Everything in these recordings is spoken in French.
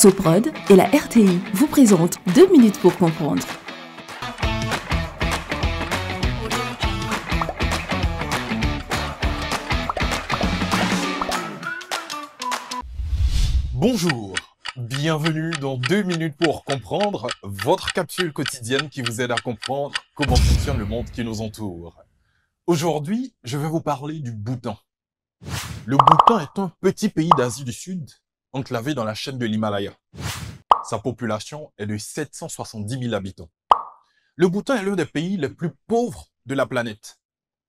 Soprod et la RTI vous présentent 2 minutes pour comprendre. Bonjour, bienvenue dans 2 minutes pour comprendre, votre capsule quotidienne qui vous aide à comprendre comment fonctionne le monde qui nous entoure. Aujourd'hui, je vais vous parler du Bhoutan. Le Bhoutan est un petit pays d'Asie du Sud, enclavé dans la chaîne de l'Himalaya. Sa population est de 770 000 habitants. Le Bhoutan est l'un des pays les plus pauvres de la planète.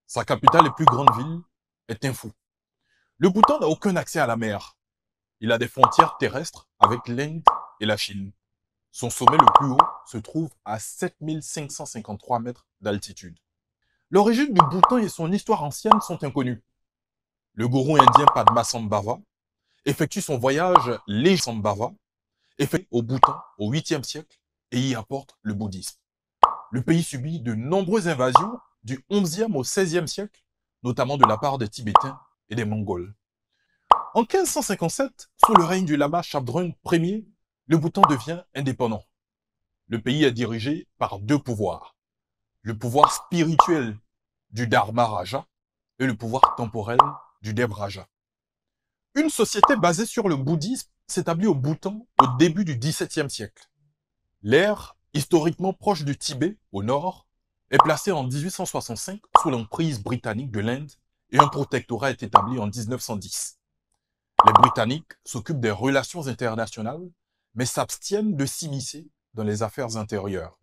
Sa capitale et plus grande ville est Thimphu. Le Bhoutan n'a aucun accès à la mer. Il a des frontières terrestres avec l'Inde et la Chine. Son sommet le plus haut se trouve à 7553 mètres d'altitude. L'origine du Bhoutan et son histoire ancienne sont inconnues. Le gourou indien Padmasambhava effectue son voyage Lejambhava effectué au Bhoutan au 8e siècle et y apporte le bouddhisme. Le pays subit de nombreuses invasions du 11e au 16e siècle, notamment de la part des Tibétains et des Mongols. En 1557, sous le règne du lama Shabdrung Ier, le Bhoutan devient indépendant. Le pays est dirigé par deux pouvoirs. Le pouvoir spirituel du Dharma Raja et le pouvoir temporel du Dev Raja. Une société basée sur le bouddhisme s'établit au Bhoutan au début du XVIIe siècle. L'ère, historiquement proche du Tibet, au nord, est placée en 1865 sous l'emprise britannique de l'Inde et un protectorat est établi en 1910. Les Britanniques s'occupent des relations internationales, mais s'abstiennent de s'immiscer dans les affaires intérieures.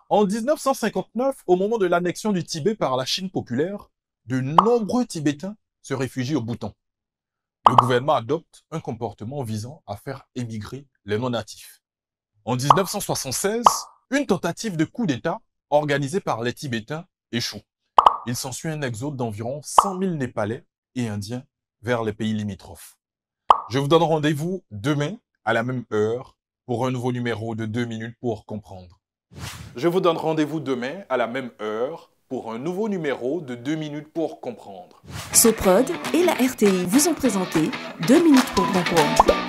En 1959, au moment de l'annexion du Tibet par la Chine populaire, de nombreux Tibétains se réfugient au Bhoutan. Le gouvernement adopte un comportement visant à faire émigrer les non-natifs. En 1976, une tentative de coup d'État organisée par les Tibétains échoue. Il s'ensuit un exode d'environ 100 000 Népalais et Indiens vers les pays limitrophes. Je vous donne rendez-vous demain à la même heure pour un nouveau numéro de 2 minutes pour comprendre. Je vous donne rendez-vous demain à la même heure pour un nouveau numéro de 2 minutes pour comprendre. Soprod et la RTI vous ont présenté 2 minutes pour comprendre.